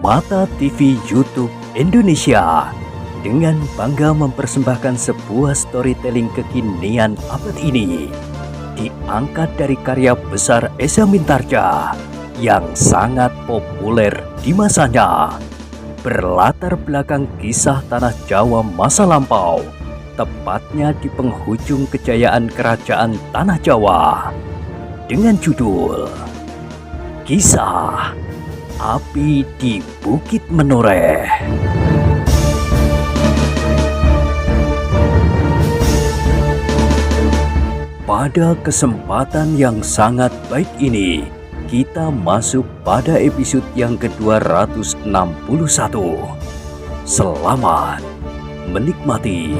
Mata TV YouTube Indonesia dengan bangga mempersembahkan sebuah storytelling kekinian abad ini, diangkat dari karya besar Esa Mintarja yang sangat populer di masanya, berlatar belakang kisah tanah Jawa masa lampau, tepatnya di penghujung kejayaan kerajaan tanah Jawa, dengan judul Kisah Api di Bukit Menoreh. Pada kesempatan yang sangat baik ini, kita masuk pada episode yang ke-261. Selamat menikmati.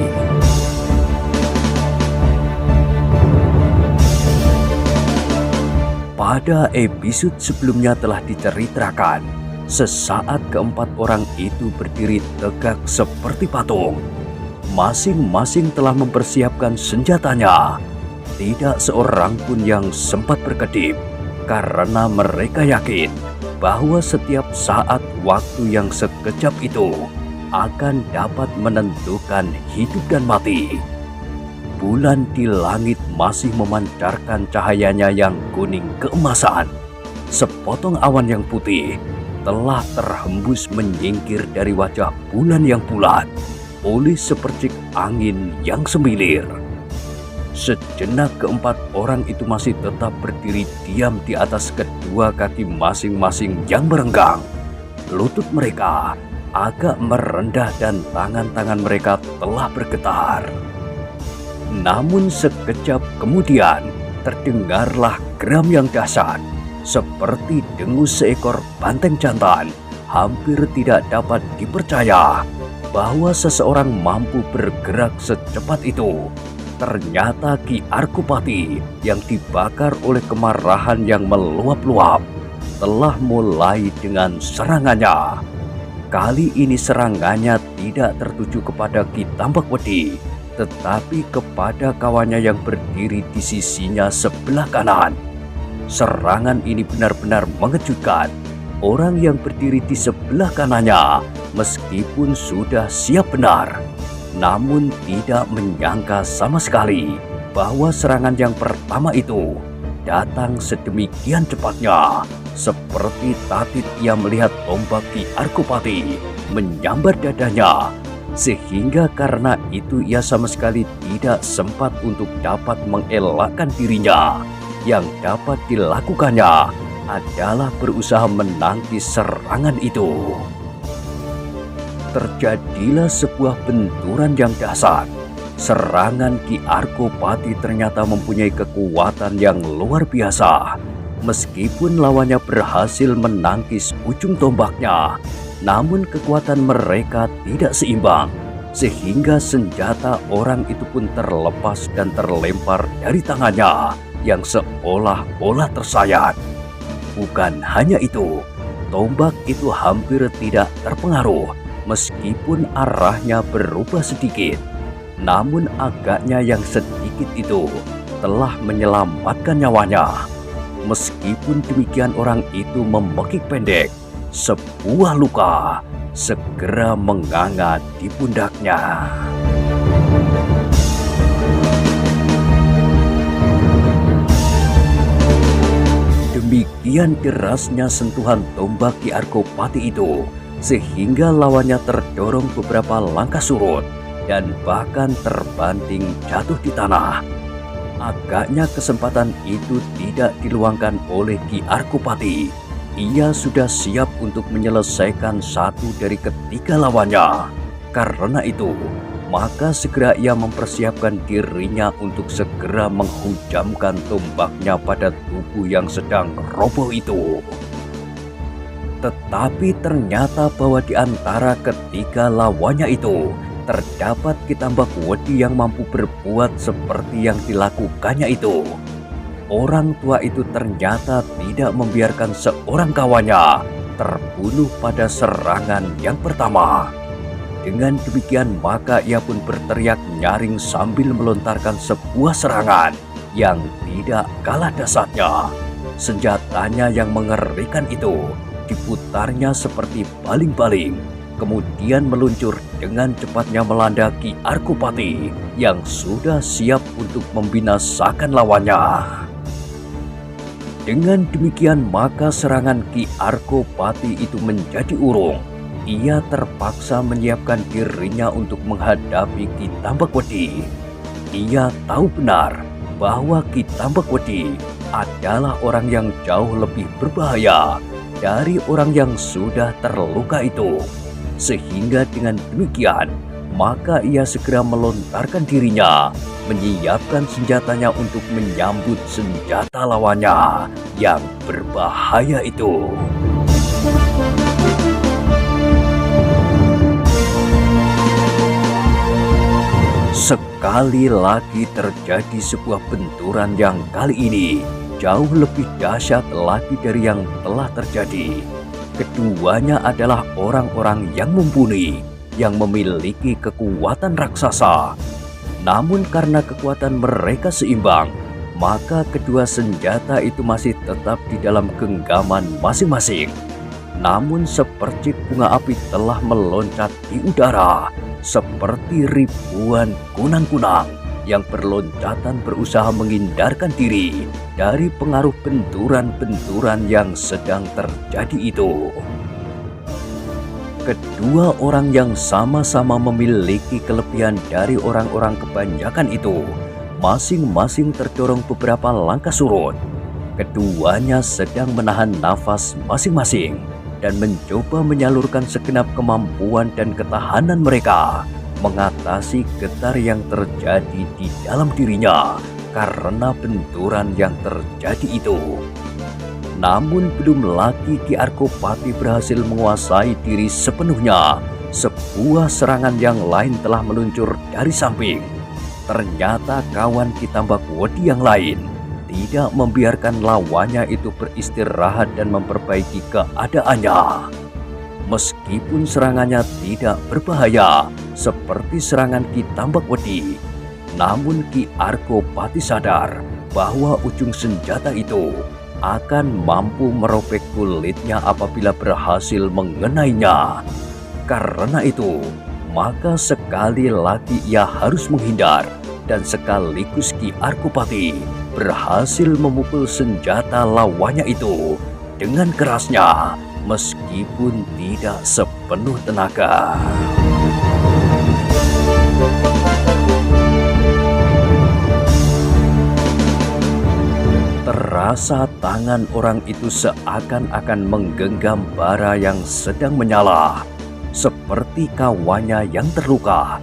Pada episode sebelumnya telah diceritakan, sesaat keempat orang itu berdiri tegak seperti patung. Masing-masing telah mempersiapkan senjatanya. Tidak seorang pun yang sempat berkedip, karena mereka yakin bahwa setiap saat waktu yang sekejap itu akan dapat menentukan hidup dan mati. Bulan di langit masih memancarkan cahayanya yang kuning keemasan. Sepotong awan yang putih telah terhembus menyingkir dari wajah bulan yang bulat oleh sepercik angin yang semilir. Sejenak keempat orang itu masih tetap berdiri diam di atas kedua kaki masing-masing yang merenggang. Lutut mereka agak merendah dan tangan-tangan mereka telah bergetar. Namun sekejap kemudian terdengarlah geram yang dahsyat, seperti dengus seekor banteng jantan. Hampir tidak dapat dipercaya bahwa seseorang mampu bergerak secepat itu. Ternyata Ki Arkopati yang dibakar oleh kemarahan yang meluap-luap telah mulai dengan serangannya. Kali ini serangannya tidak tertuju kepada Ki Tambakwedi, tetapi kepada kawannya yang berdiri di sisinya sebelah kanan. Serangan ini benar-benar mengejutkan. Orang yang berdiri di sebelah kanannya meskipun sudah siap benar, namun tidak menyangka sama sekali bahwa serangan yang pertama itu datang sedemikian cepatnya. Seperti tatit ia melihat tombak Ki Arkopati menyambar dadanya, sehingga karena itu ia sama sekali tidak sempat untuk dapat mengelakkan dirinya. Yang dapat dilakukannya adalah berusaha menangkis serangan itu. Terjadilah sebuah benturan yang dahsyat. Serangan Ki Arkopati ternyata mempunyai kekuatan yang luar biasa. Meskipun lawannya berhasil menangkis ujung tombaknya, namun kekuatan mereka tidak seimbang, sehingga senjata orang itu pun terlepas dan terlempar dari tangannya yang seolah-olah tersayat. Bukan hanya itu, tombak itu hampir tidak terpengaruh meskipun arahnya berubah sedikit. Namun agaknya yang sedikit itu telah menyelamatkan nyawanya. Meskipun demikian orang itu memekik pendek. Sebuah luka segera menganga di pundaknya. Demikian derasnya sentuhan tombak Ki Arkopati itu, sehingga lawannya terdorong beberapa langkah surut dan bahkan terbanting jatuh di tanah. Agaknya kesempatan itu tidak diluangkan oleh Ki Arkopati. Ia sudah siap untuk menyelesaikan satu dari ketiga lawannya. Karena itu, maka segera ia mempersiapkan dirinya untuk segera menghujamkan tombaknya pada tubuh yang sedang roboh itu. Tetapi ternyata bahwa di antara ketiga lawannya itu terdapat Ki Tambakwedi yang mampu berbuat seperti yang dilakukannya itu. Orang tua itu ternyata tidak membiarkan seorang kawannya terbunuh pada serangan yang pertama. Dengan demikian maka ia pun berteriak nyaring sambil melontarkan sebuah serangan yang tidak kalah dahsyatnya. Senjatanya yang mengerikan itu diputarnya seperti baling-baling, kemudian meluncur dengan cepatnya melanda Ki Arkopati yang sudah siap untuk membinasakan lawannya. Dengan demikian maka serangan Ki Arkopati itu menjadi urung. Ia terpaksa menyiapkan dirinya untuk menghadapi Ki Tambakwedi. Ia tahu benar bahwa Ki Tambakwedi adalah orang yang jauh lebih berbahaya dari orang yang sudah terluka itu. Sehingga dengan demikian, maka ia segera melontarkan dirinya, menyiapkan senjatanya untuk menyambut senjata lawannya yang berbahaya itu. Sekali lagi terjadi sebuah benturan yang kali ini jauh lebih dahsyat lagi dari yang telah terjadi. Keduanya adalah orang-orang yang mumpuni, yang memiliki kekuatan raksasa. Namun karena kekuatan mereka seimbang, maka kedua senjata itu masih tetap di dalam genggaman masing-masing. Namun sepercik bunga api telah meloncat di udara, seperti ribuan kunang-kunang yang berloncatan berusaha menghindarkan diri dari pengaruh benturan-benturan yang sedang terjadi itu. Kedua orang yang sama-sama memiliki kelebihan dari orang-orang kebanyakan itu, masing-masing terdorong beberapa langkah surut. Keduanya sedang menahan nafas masing-masing dan mencoba menyalurkan segenap kemampuan dan ketahanan mereka mengatasi getar yang terjadi di dalam dirinya karena benturan yang terjadi itu. Namun belum lagi Ki Arkopati berhasil menguasai diri sepenuhnya, sebuah serangan yang lain telah meluncur dari samping. Ternyata kawan Ki Tambakwedi yang lain tidak membiarkan lawannya itu beristirahat dan memperbaiki keadaannya. Meskipun serangannya tidak berbahaya seperti serangan Ki Tambakwedi, namun Ki Arkopati sadar bahwa ujung senjata itu akan mampu merobek kulitnya apabila berhasil mengenainya. Karena itu, maka sekali lagi ia harus menghindar, dan sekaligus Ki Arkopati berhasil memukul senjata lawannya itu dengan kerasnya, meskipun tidak sepenuh tenaga. Terasa tangan orang itu seakan-akan menggenggam bara yang sedang menyala, seperti kawannya yang terluka.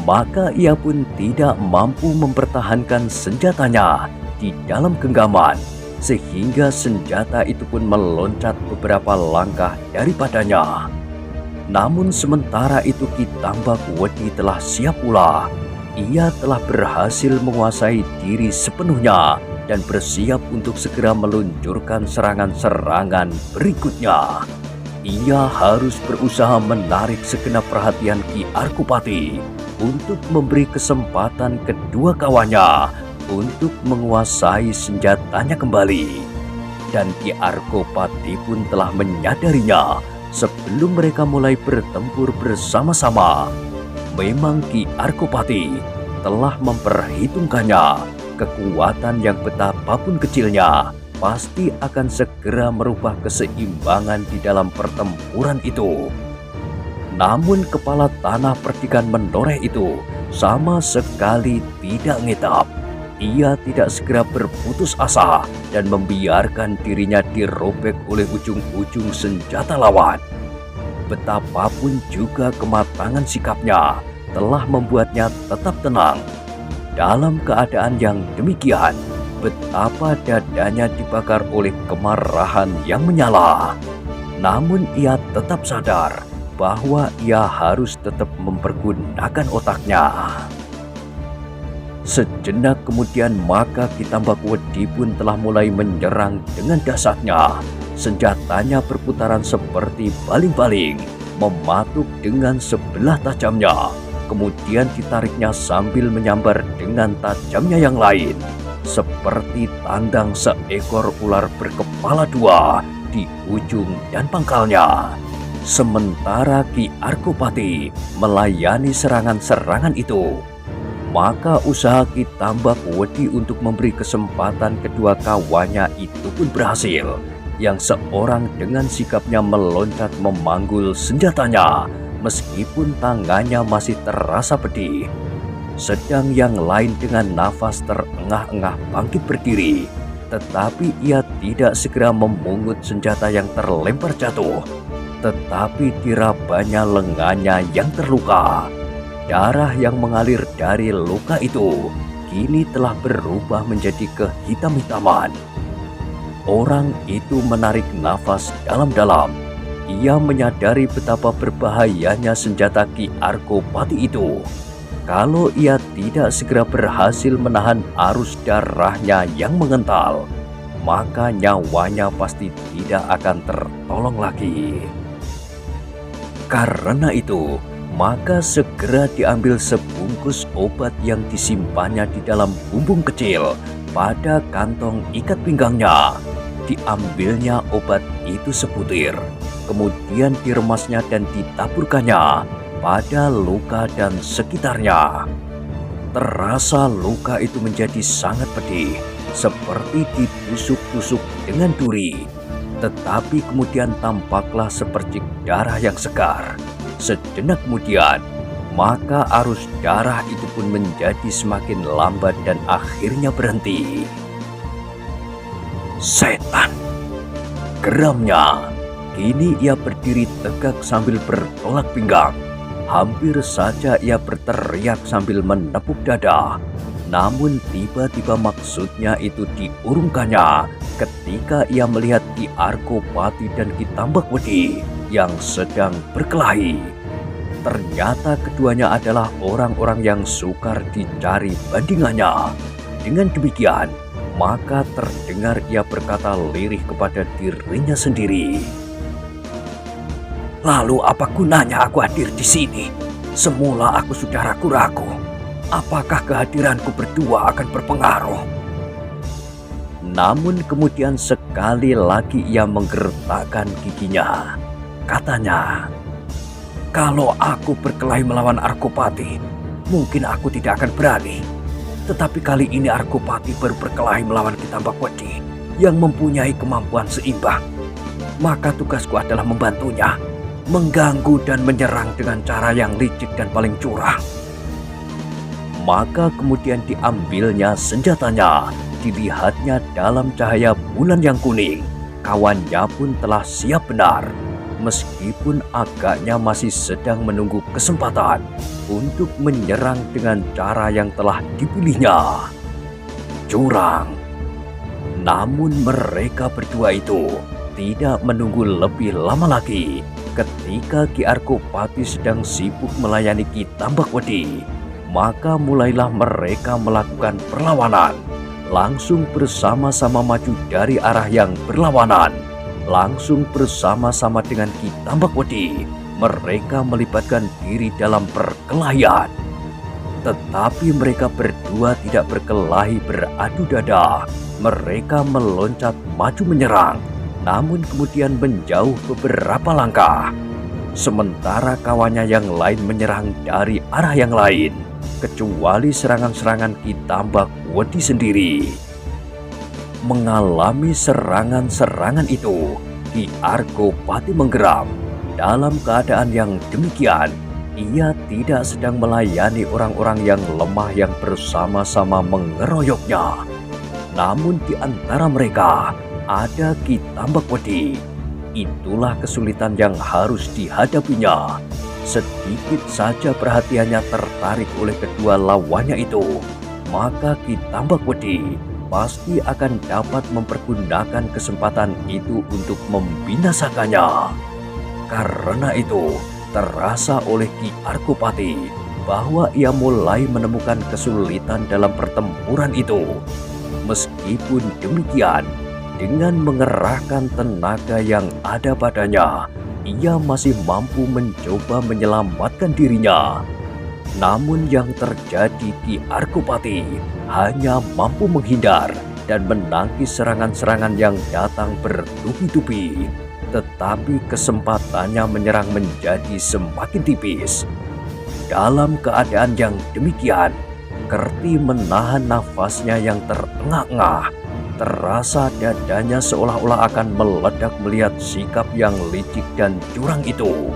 Maka ia pun tidak mampu mempertahankan senjatanya di dalam genggaman, sehingga senjata itu pun meloncat beberapa langkah daripadanya. Namun sementara itu Ki Tambakwedi telah siap pula. Ia telah berhasil menguasai diri sepenuhnya dan bersiap untuk segera meluncurkan serangan-serangan berikutnya. Ia harus berusaha menarik segenap perhatian Ki Arkopati untuk memberi kesempatan kedua kawannya untuk menguasai senjatanya kembali. Dan Ki Arkopati pun telah menyadarinya sebelum mereka mulai bertempur bersama-sama. Memang Ki Arkopati telah memperhitungkannya, kekuatan yang betapapun kecilnya pasti akan segera merubah keseimbangan di dalam pertempuran itu. Namun kepala tanah perdikan menoreh itu sama sekali tidak ngetap. Ia tidak segera berputus asa dan membiarkan dirinya dirobek oleh ujung-ujung senjata lawan. Betapapun juga kematangan sikapnya telah membuatnya tetap tenang. Dalam keadaan yang demikian, betapa dadanya dibakar oleh kemarahan yang menyala. Namun ia tetap sadar bahwa ia harus tetap mempergunakan otaknya. Sejenak kemudian maka Ki Tambakwedi pun telah mulai menyerang dengan dahsyatnya. Senjatanya berputaran seperti baling-baling, mematuk dengan sebelah tajamnya. Kemudian ditariknya sambil menyambar dengan tajamnya yang lain, seperti tandang seekor ular berkepala dua di ujung dan pangkalnya. Sementara Ki Arkopati melayani serangan-serangan itu, maka usaha Ki Tambak Wedi untuk memberi kesempatan kedua kawannya itu pun berhasil. Yang seorang dengan sikapnya meloncat memanggul senjatanya meskipun tangannya masih terasa pedih. Sedang yang lain dengan nafas terengah-engah bangkit berdiri, tetapi ia tidak segera memungut senjata yang terlempar jatuh. Tetapi dirabanya lengannya yang terluka. Darah yang mengalir dari luka itu kini telah berubah menjadi kehitam-hitaman. Orang itu menarik nafas dalam-dalam. Ia menyadari betapa berbahayanya senjata Ki Arkopati itu. Kalau ia tidak segera berhasil menahan arus darahnya yang mengental, maka nyawanya pasti tidak akan tertolong lagi. Karena itu, maka segera diambil sebungkus obat yang disimpannya di dalam bumbung kecil pada kantong ikat pinggangnya. Diambilnya obat itu sebutir, kemudian diremasnya dan ditaburkannya pada luka dan sekitarnya. Terasa luka itu menjadi sangat pedih, seperti ditusuk-tusuk dengan duri. Tetapi kemudian tampaklah sepercik darah yang segar. Sejenak kemudian, maka arus darah itu pun menjadi semakin lambat dan akhirnya berhenti. Setan! Geramnya. Kini ia berdiri tegak sambil bertolak pinggang. Hampir saja ia berteriak sambil menepuk dada. Namun tiba-tiba maksudnya itu diurungkannya ketika ia melihat Ki Arkopati dan Ki Tambak Wedi yang sedang berkelahi. Ternyata keduanya adalah orang-orang yang sukar dicari bandingannya. Dengan demikian, maka terdengar ia berkata lirih kepada dirinya sendiri. Lalu apa gunanya aku hadir di sini? Semula aku sudah ragu-ragu. Apakah kehadiranku berdua akan berpengaruh? Namun kemudian sekali lagi ia menggertakkan giginya. Katanya, kalau aku berkelahi melawan Arkopati, mungkin aku tidak akan berani. Tetapi kali ini Arkopati baru berkelahi melawan Ki Tambak Wedi yang mempunyai kemampuan seimbang. Maka tugasku adalah membantunya, mengganggu dan menyerang dengan cara yang licik dan paling curang. Maka kemudian diambilnya senjatanya, dilihatnya dalam cahaya bulan yang kuning. Kawannya pun telah siap benar, meskipun agaknya masih sedang menunggu kesempatan untuk menyerang dengan cara yang telah dipilihnya. Curang. Namun mereka berdua itu tidak menunggu lebih lama lagi. Ketika Ki Arkopati sedang sibuk melayani Ki Tambak Wedi, maka mulailah mereka melakukan perlawanan. Langsung bersama-sama maju dari arah yang berlawanan. Langsung bersama-sama dengan Ki Tambak Wedi, mereka melibatkan diri dalam perkelahian. Tetapi mereka berdua tidak berkelahi beradu dada. Mereka meloncat maju menyerang, namun kemudian menjauh beberapa langkah. Sementara kawannya yang lain menyerang dari arah yang lain, kecuali serangan-serangan Ki Tambak Wedi sendiri. Mengalami serangan-serangan itu, Ki Arkopati menggeram. Dalam keadaan yang demikian, ia tidak sedang melayani orang-orang yang lemah yang bersama-sama mengeroyoknya. Namun di antara mereka ada Ki Tambak Wedi. Itulah kesulitan yang harus dihadapinya. Sedikit saja perhatiannya tertarik oleh kedua lawannya itu, maka Ki Tambak Wedi pasti akan dapat mempergunakan kesempatan itu untuk membinasakannya. Karena itu, terasa oleh Ki Arkopati bahwa ia mulai menemukan kesulitan dalam pertempuran itu. Meskipun demikian, dengan mengerahkan tenaga yang ada padanya, ia masih mampu mencoba menyelamatkan dirinya. Namun yang terjadi, Ki Arkopati hanya mampu menghindar dan menangkis serangan-serangan yang datang bertubi-tubi. Tetapi kesempatannya menyerang menjadi semakin tipis. Dalam keadaan yang demikian, Kerti menahan nafasnya yang terengah-engah. Terasa dadanya seolah-olah akan meledak melihat sikap yang licik dan curang itu.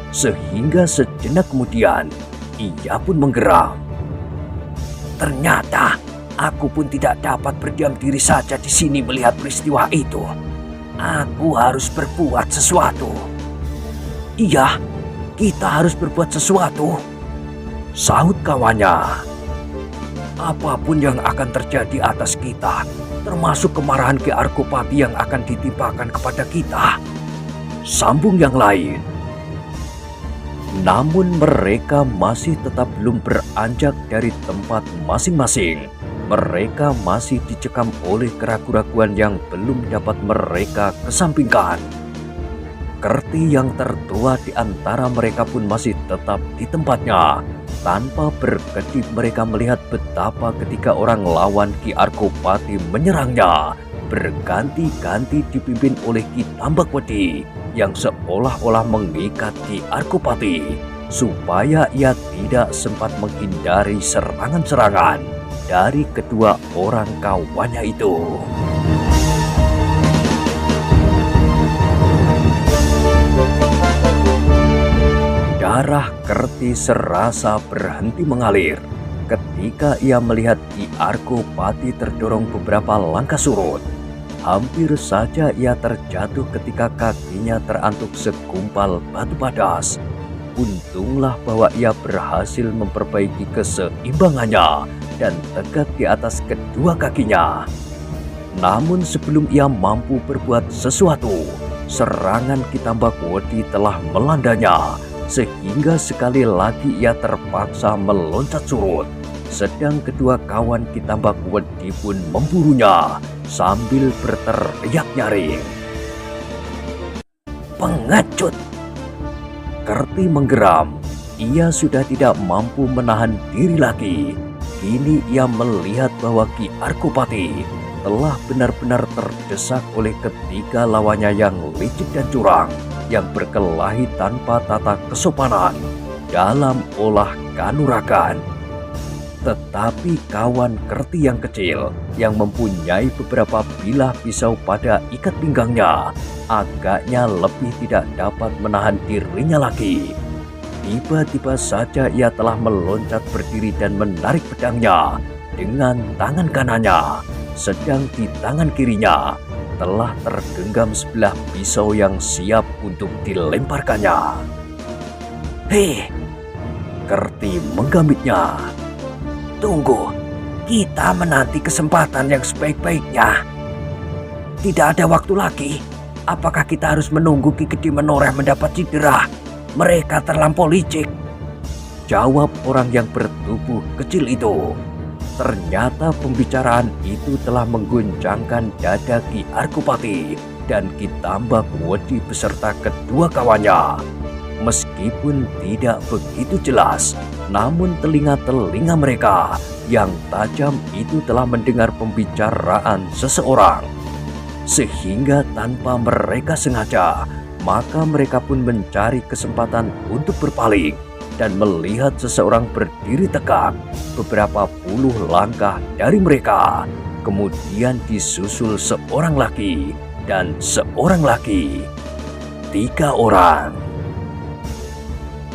Sehingga sejenak kemudian, ia pun menggeram. Ternyata aku pun tidak dapat berdiam diri saja di sini melihat peristiwa itu. Aku harus berbuat sesuatu. Iya, kita harus berbuat sesuatu, sahut kawannya. Apapun yang akan terjadi atas kita, termasuk kemarahan Ki Argopati yang akan ditimpakan kepada kita, sambung yang lain. Namun mereka masih tetap belum beranjak dari tempat masing-masing. Mereka masih dicekam oleh keraguan-raguan yang belum dapat mereka kesampingkan. Kerti yang tertua di antara mereka pun masih tetap di tempatnya. Tanpa berkedip mereka melihat betapa ketika orang lawan Ki Argopati menyerangnya, berganti-ganti dipimpin oleh Ki Tambakwedi yang seolah-olah mengikat Ki Argopati supaya ia tidak sempat menghindari serangan-serangan dari kedua orang kawannya itu. Darah Kerti serasa berhenti mengalir ketika ia melihat Ki Argopati terdorong beberapa langkah surut. Hampir saja ia terjatuh ketika kakinya terantuk segumpal batu padas. Untunglah bahwa ia berhasil memperbaiki keseimbangannya dan tegak di atas kedua kakinya. Namun sebelum ia mampu berbuat sesuatu, serangan Ki Tambakwedi telah melandanya. Sehingga sekali lagi ia terpaksa meloncat surut. Sedang kedua kawan Ki Tambakwedi pun memburunya sambil berteriak nyaring. Pengecut! Kerti menggeram. Ia sudah tidak mampu menahan diri lagi. Kini ia melihat bahwa Ki Argopati telah benar-benar terdesak oleh ketiga lawannya yang licik dan curang, yang berkelahi tanpa tata kesopanan dalam olah kanuragan. Tetapi kawan Kerti yang kecil yang mempunyai beberapa bilah pisau pada ikat pinggangnya agaknya lebih tidak dapat menahan dirinya lagi. Tiba-tiba saja ia telah meloncat berdiri dan menarik pedangnya dengan tangan kanannya, sedang di tangan kirinya telah tergenggam sebelah pisau yang siap untuk dilemparkannya. Hei, Kerti menggambitnya. Tunggu, kita menanti kesempatan yang sebaik-baiknya. Tidak ada waktu lagi. Apakah kita harus menunggu Ki Gede Menoreh mendapat cedera? Mereka terlampau licik, jawab orang yang bertubuh kecil itu. Ternyata pembicaraan itu telah mengguncangkan dada Ki Argopati dan Ki Tambakwedi beserta kedua kawannya. Meskipun tidak begitu jelas, namun telinga-telinga mereka yang tajam itu telah mendengar pembicaraan seseorang. Sehingga tanpa mereka sengaja, maka mereka pun mencari kesempatan untuk berpaling dan melihat seseorang berdiri tegak beberapa puluh langkah dari mereka. Kemudian disusul seorang lagi dan seorang lagi. 3 orang.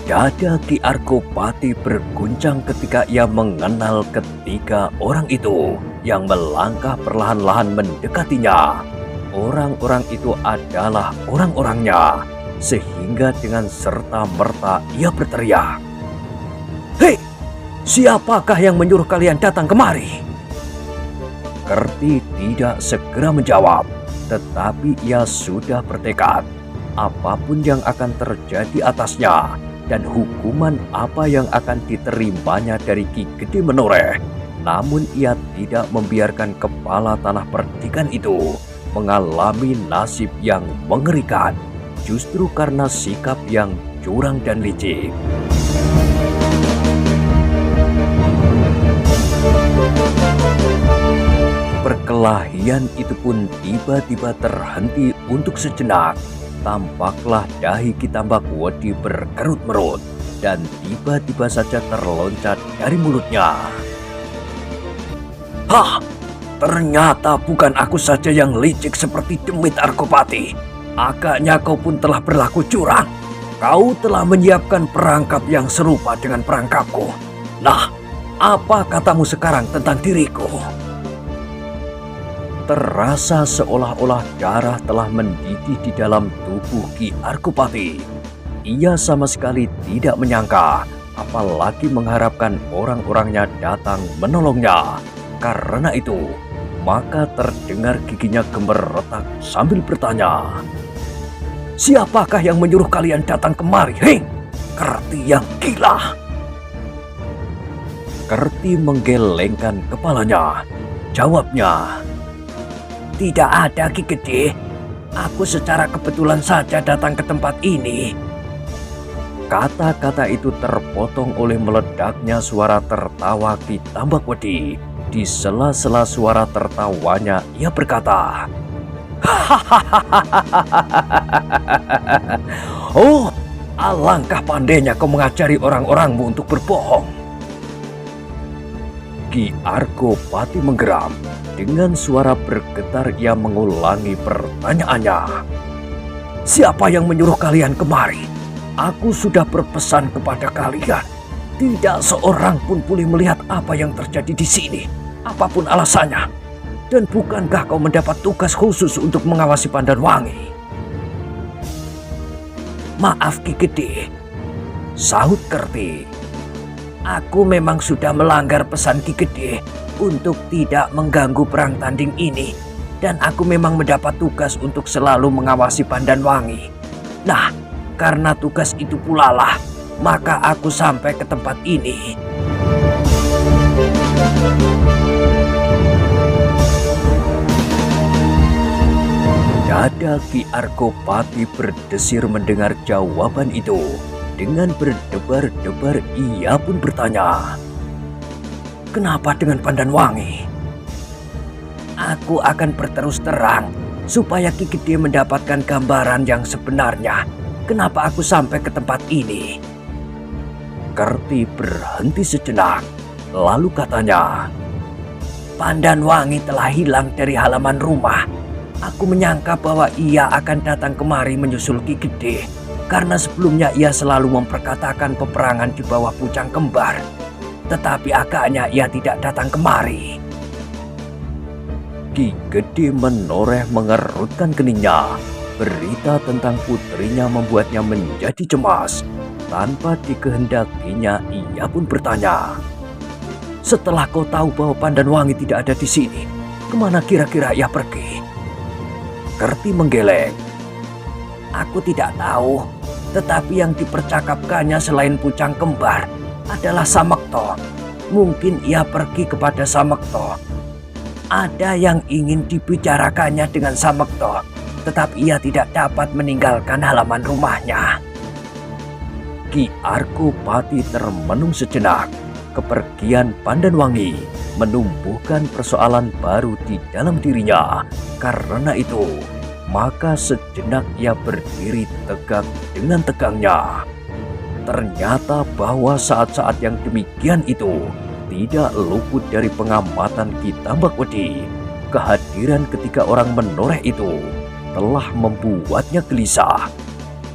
Dada Ki Argopati berguncang ketika ia mengenal ketiga orang itu yang melangkah perlahan-lahan mendekatinya. Orang-orang itu adalah orang-orangnya. Sehingga dengan serta-merta ia berteriak, Hei, siapakah yang menyuruh kalian datang kemari? Kerti tidak segera menjawab, tetapi ia sudah bertekad. Apapun yang akan terjadi atasnya dan hukuman apa yang akan diterimanya dari Ki Gede Menoreh, namun ia tidak membiarkan kepala tanah perdikan itu mengalami nasib yang mengerikan. Justru karena sikap yang curang dan licik. Perkelahian itu pun tiba-tiba terhenti untuk sejenak. Tampaklah dahi Ki Tambak Wedi berkerut-merut dan tiba-tiba saja terloncat dari mulutnya. Hah! Ternyata bukan aku saja yang licik seperti demit Argopati. Agaknya kau pun telah berlaku curang. Kau telah menyiapkan perangkap yang serupa dengan perangkapku. Nah, apa katamu sekarang tentang diriku? Terasa seolah-olah darah telah mendidih di dalam tubuh Ki Argopati. Ia sama sekali tidak menyangka, apalagi mengharapkan orang-orangnya datang menolongnya. Karena itu, maka terdengar giginya gemeretak sambil bertanya, "Siapakah yang menyuruh kalian datang kemari? Hei, Kerti yang gila!" Kerti menggelengkan kepalanya. Jawabnya, "Tidak ada, Ki Gede. Aku secara kebetulan saja datang ke tempat ini." Kata-kata itu terpotong oleh meledaknya suara tertawa Ki Tambak Wedi. Di sela-sela suara tertawanya, ia berkata, "Oh, alangkah pandainya kau mengajari orang-orangmu untuk berbohong." Ki Argopati menggeram. Dengan suara bergetar ia mengulangi pertanyaannya. "Siapa yang menyuruh kalian kemari? Aku sudah berpesan kepada kalian. Tidak seorang pun boleh melihat apa yang terjadi di sini, apapun alasannya. Dan bukankah kau mendapat tugas khusus untuk mengawasi Pandanwangi?" "Maaf Ki Gede," sahut Kerti. "Aku memang sudah melanggar pesan Ki Gede untuk tidak mengganggu perang tanding ini. Dan aku memang mendapat tugas untuk selalu mengawasi Pandanwangi. Nah, karena tugas itu pula lah, maka aku sampai ke tempat ini." Dada Ki Argopati berdesir mendengar jawaban itu. Dengan berdebar-debar ia pun bertanya, "Kenapa dengan Pandanwangi?" "Aku akan berterus terang supaya Ki Gede mendapatkan gambaran yang sebenarnya. Kenapa aku sampai ke tempat ini?" Kerti berhenti sejenak, lalu katanya, "Pandanwangi telah hilang dari halaman rumah. Aku menyangka bahwa ia akan datang kemari menyusul Ki Gede, karena sebelumnya ia selalu memperkatakan peperangan di bawah Pucang Kembar. Tetapi agaknya ia tidak datang kemari." Ki Gede menoreh mengerutkan keningnya. Berita tentang putrinya membuatnya menjadi cemas. Tanpa dikehendakinya, ia pun bertanya, "Setelah kau tahu bahwa Pandanwangi tidak ada di sini, kemana kira-kira ia pergi?" Kerti menggeleng. "Aku tidak tahu, tetapi yang dipercakapkannya selain Pucang Kembar adalah Samekto. Mungkin ia pergi kepada Samekto. Ada yang ingin dibicarakannya dengan Samekto, tetapi ia tidak dapat meninggalkan halaman rumahnya." Ki Argopati termenung sejenak. Kepergian Pandanwangi menumbuhkan persoalan baru di dalam dirinya. Karena itu, maka sejenak ia berdiri tegak dengan tegangnya. Ternyata bahwa saat-saat yang demikian itu tidak luput dari pengamatan Ki Tambak Wedi. Kehadiran ketiga orang menoreh itu telah membuatnya gelisah.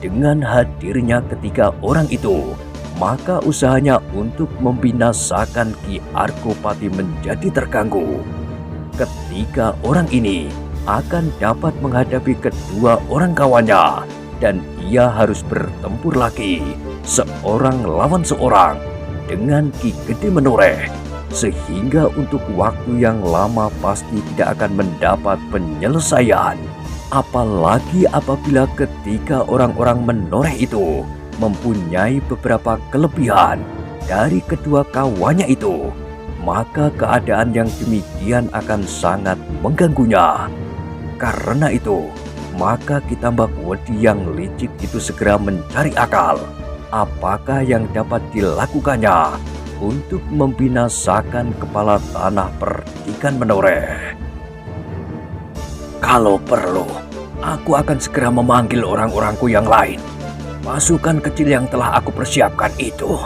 Dengan hadirnya ketiga orang itu, maka usahanya untuk membinasakan Ki Argopati menjadi terganggu. Ketiga orang ini akan dapat menghadapi kedua orang kawannya, dan ia harus bertempur lagi seorang lawan seorang dengan Ki Gede menoreh, sehingga untuk waktu yang lama pasti tidak akan mendapat penyelesaian. Apalagi apabila ketiga orang-orang menoreh itu mempunyai beberapa kelebihan dari kedua kawannya itu, maka keadaan yang demikian akan sangat mengganggunya. Karena itu, maka Ki Tambak Wedi yang licik itu segera mencari akal. Apakah yang dapat dilakukannya untuk membinasakan kepala tanah perdikan menoreh? Kalau perlu, aku akan segera memanggil orang-orangku yang lain. Pasukan kecil yang telah aku persiapkan itu,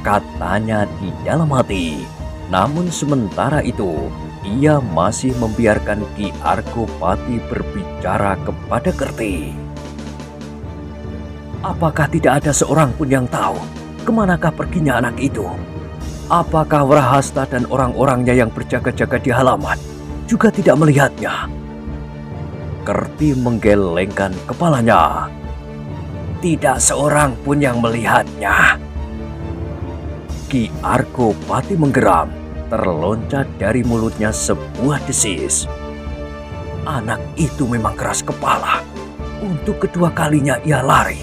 katanya di dalam hati. Namun sementara itu, ia masih membiarkan Ki Argopati berbicara kepada Kerti. Apakah tidak ada seorang pun yang tahu kemanakah perginya anak itu? Apakah Wrahasta dan orang-orangnya yang berjaga-jaga di halaman juga tidak melihatnya? Kerti menggelengkan kepalanya. Tidak seorang pun yang melihatnya. Ki Argopati menggeram, terloncat dari mulutnya sebuah desis. Anak itu memang keras kepala. Untuk kedua kalinya ia lari.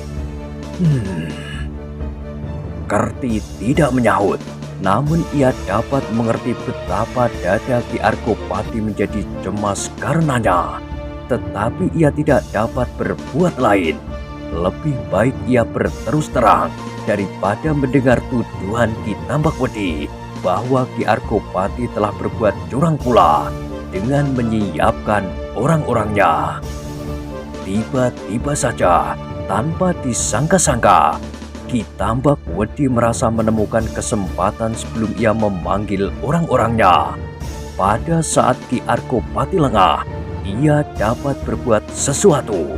Kerti tidak menyahut, namun ia dapat mengerti betapa dada Ki Argopati menjadi cemas karenanya. Tetapi ia tidak dapat berbuat lain. Lebih baik ia berterus terang daripada mendengar tuduhan Ki Tambakwedi bahwa Ki Argopati telah berbuat curang pula dengan menyiapkan orang-orangnya. Tiba-tiba saja, tanpa disangka-sangka, Ki Tambakwedi merasa menemukan kesempatan sebelum ia memanggil orang-orangnya. Pada saat Ki Argopati lengah, ia dapat berbuat sesuatu.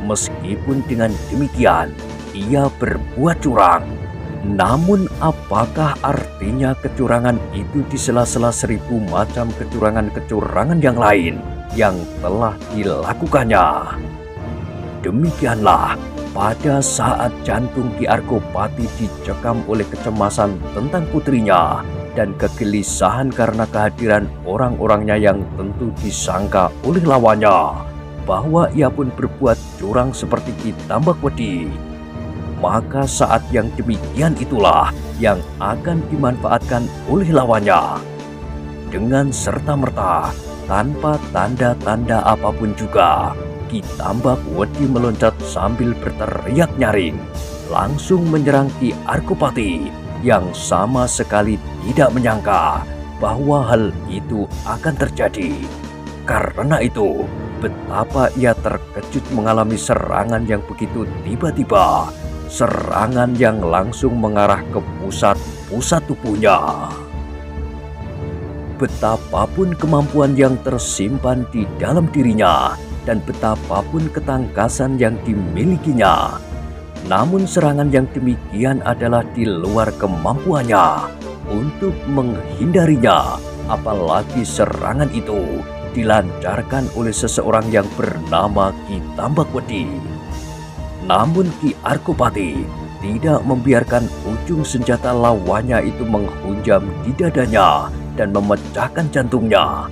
Meskipun dengan demikian, ia berbuat curang. Namun apakah artinya kecurangan itu di sela-sela 1000 macam kecurangan-kecurangan yang lain yang telah dilakukannya? Demikianlah, pada saat jantung Ki Argopati dicekam oleh kecemasan tentang putrinya dan kegelisahan karena kehadiran orang-orangnya yang tentu disangka oleh lawannya bahwa ia pun berbuat curang seperti Ki Tambakwedi, maka saat yang demikian itulah yang akan dimanfaatkan oleh lawannya. Dengan serta-merta, tanpa tanda-tanda apapun juga, Ki Tambakwedi meloncat sambil berteriak nyaring, langsung menyerang Ki Argopati yang sama sekali tidak menyangka bahwa hal itu akan terjadi. Karena itu, betapa ia terkejut mengalami serangan yang begitu tiba-tiba, serangan yang langsung mengarah ke pusat-pusat tubuhnya. Betapapun kemampuan yang tersimpan di dalam dirinya dan betapapun ketangkasan yang dimilikinya, namun serangan yang demikian adalah di luar kemampuannya untuk menghindarinya, apalagi serangan itu dilancarkan oleh seseorang yang bernama Ki Tambakwedi. Namun Ki Argopati tidak membiarkan ujung senjata lawannya itu menghunjam di dadanya dan memecahkan jantungnya.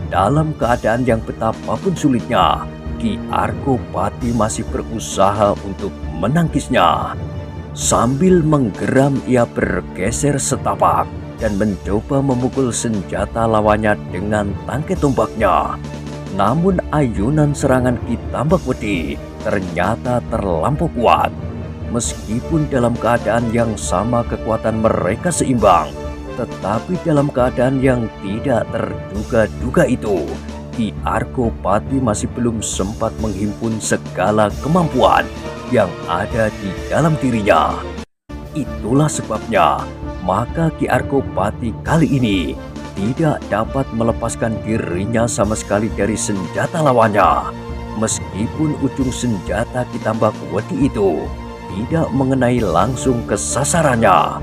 Dalam keadaan yang betapapun sulitnya, Ki Argopati masih berusaha untuk menangkisnya. Sambil menggeram, ia bergeser setapak dan mencoba memukul senjata lawannya dengan tangkai tombaknya. Namun ayunan serangan Ki Tambakwedi ternyata terlampau kuat. Meskipun dalam keadaan yang sama kekuatan mereka seimbang, tetapi dalam keadaan yang tidak terduga-duga itu, Ki Argopati masih belum sempat menghimpun segala kemampuan yang ada di dalam dirinya. Itulah sebabnya maka Ki Argopati kali ini tidak dapat melepaskan dirinya sama sekali dari senjata lawannya. Meskipun ujung senjata Ki Tambakwedi itu tidak mengenai langsung ke sasarannya,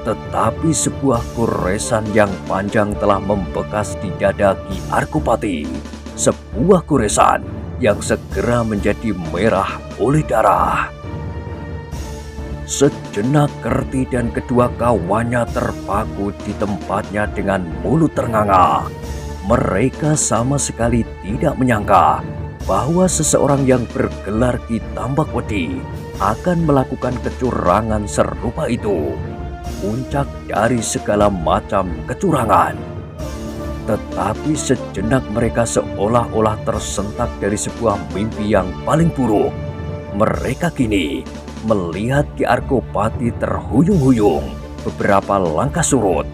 tetapi sebuah goresan yang panjang telah membekas di dada Ki Argopati. Sebuah goresan yang segera menjadi merah oleh darah. Sejenak Kerti dan kedua kawannya terpaku di tempatnya dengan mulut ternganga. Mereka sama sekali tidak menyangka bahwa seseorang yang bergelar Ki Tambakwedi akan melakukan kecurangan serupa itu, puncak dari segala macam kecurangan. Tetapi sejenak mereka seolah-olah tersentak dari sebuah mimpi yang paling buruk. Mereka kini melihat Ki Argopati terhuyung-huyung beberapa langkah surut.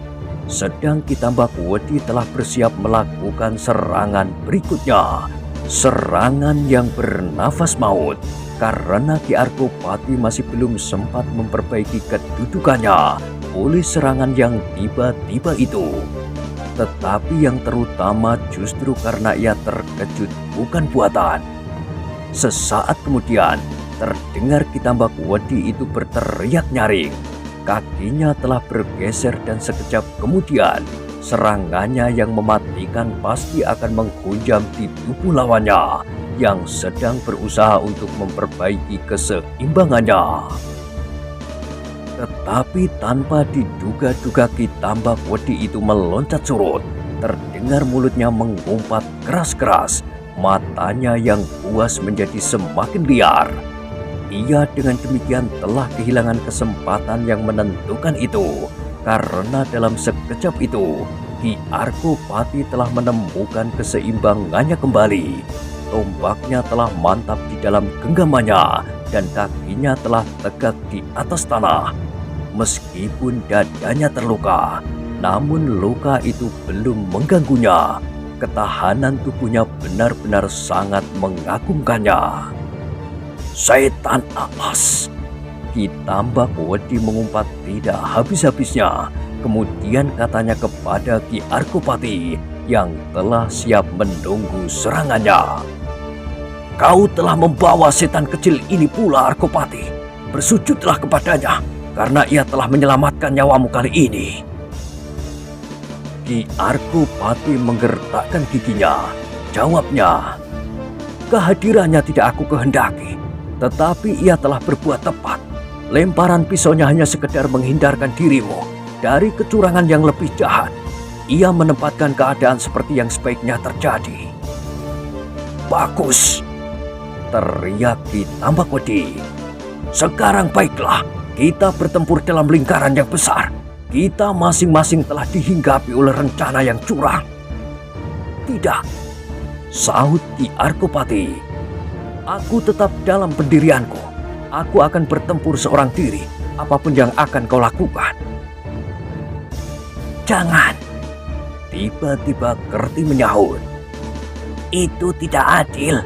sedang Ki Tambak Wedi telah bersiap melakukan serangan berikutnya. Serangan yang bernafas maut, karena Ki Arkopati masih belum sempat memperbaiki kedudukannya oleh serangan yang tiba-tiba itu. Tetapi yang terutama justru karena ia terkejut bukan buatan. Sesaat kemudian terdengar Ki Tambak Wedi itu berteriak nyaring. Kakinya telah bergeser dan sekejap kemudian serangannya yang mematikan pasti akan menghujam di tubuh lawannya yang sedang berusaha untuk memperbaiki keseimbangannya. Tetapi tanpa diduga-duga Ki Tambak Wedi itu meloncat surut. Terdengar mulutnya mengumpat keras-keras, matanya yang buas menjadi semakin liar. Ia dengan demikian telah kehilangan kesempatan yang menentukan itu, karena dalam sekejap itu Ki Arkopati telah menemukan keseimbangannya kembali. Tombaknya telah mantap di dalam genggamannya dan kakinya telah tegak di atas tanah. Meskipun dadanya terluka, namun luka itu belum mengganggunya. Ketahanan tubuhnya benar-benar sangat mengagumkannya. Setan alas! Ki Tambak Wedi mengumpat tidak habis-habisnya. Kemudian katanya kepada Ki Arkopati yang telah siap menunggu serangannya. Kau telah membawa setan kecil ini pula, Arkopati. Bersujudlah kepadanya, karena ia telah menyelamatkan nyawamu kali ini. Ki Arkopati menggertakkan giginya. Jawabnya, kehadirannya tidak aku kehendaki, tetapi ia telah berbuat tepat. Lemparan pisaunya hanya sekedar menghindarkan dirimu dari kecurangan yang lebih jahat. Ia menempatkan keadaan seperti yang sebaiknya terjadi. Bagus! Teriak Ki Tambak Wedi. Sekarang baiklah, kita bertempur dalam lingkaran yang besar. Kita masing-masing telah dihinggapi oleh rencana yang curang. Tidak, sahut Ki Arkopati. Aku tetap dalam pendirianku. Aku akan bertempur seorang diri, apapun yang akan kau lakukan. Jangan! Tiba-tiba Kerti menyahut. Itu tidak adil.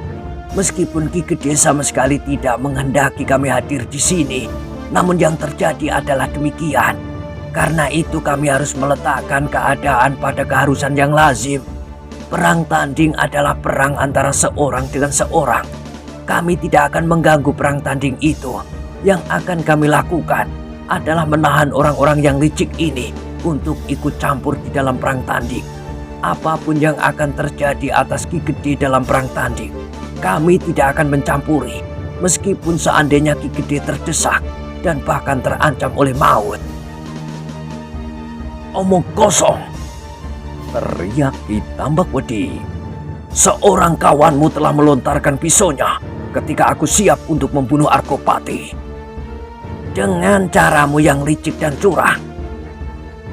Meskipun Ki Gede sama sekali tidak menghendaki kami hadir di sini, namun yang terjadi adalah demikian. Karena itu kami harus meletakkan keadaan pada keharusan yang lazim. Perang tanding adalah perang antara seorang dengan seorang. Kami tidak akan mengganggu perang tanding itu. Yang akan kami lakukan adalah menahan orang-orang yang licik ini untuk ikut campur di dalam perang tanding. Apapun yang akan terjadi atas Ki Gede dalam perang tanding, kami tidak akan mencampuri, meskipun seandainya Ki Gede terdesak dan bahkan terancam oleh maut. Omong kosong! Teriak Ki Tambak Wedi. Seorang kawanmu telah melontarkan pisaunya ketika aku siap untuk membunuh Arkopati. Dengan caramu yang licik dan curang,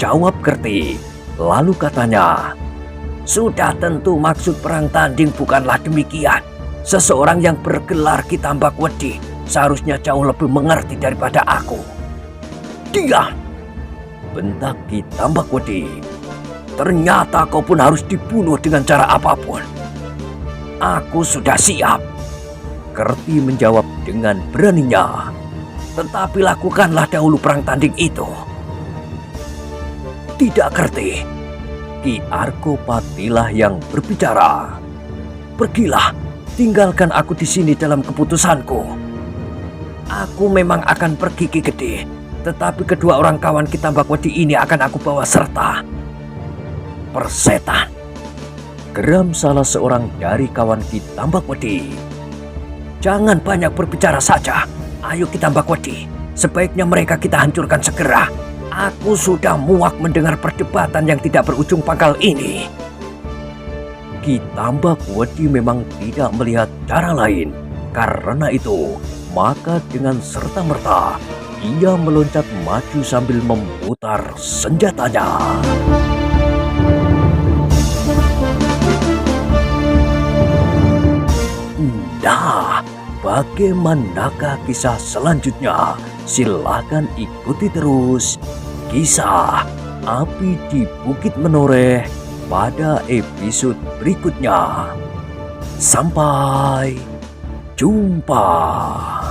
jawab Kerti. Lalu katanya, sudah tentu maksud perang tanding bukanlah demikian. Seseorang yang bergelar Ki Tambak Wedi seharusnya jauh lebih mengerti daripada aku. Diam! Bentak Ki Tambak Wedi. Ternyata kau pun harus dibunuh dengan cara apapun. Aku sudah siap. Kerti menjawab dengan beraninya. Tetapi lakukanlah dahulu perang tanding itu. Tidak, Kerti. Ki Arkopatilah yang berbicara. Pergilah, tinggalkan aku di sini dalam keputusanku. Aku memang akan pergi, Ki Gede, tetapi kedua orang kawan Ki Tambak Wedi ini akan aku bawa serta. Persetan! Geram salah seorang dari kawan Ki Tambak Wedi. Jangan banyak berbicara saja. Ayo Ki Tambak Wedi, sebaiknya mereka kita hancurkan segera. Aku sudah muak mendengar perdebatan yang tidak berujung pangkal ini. Ki Tambak Wedi memang tidak melihat cara lain. Karena itu, maka dengan serta-merta ia meloncat maju sambil memutar senjatanya. Nah, bagaimanakah kisah selanjutnya? Silakan ikuti terus kisah api di Bukit Menoreh pada episode berikutnya. Sampai jumpa.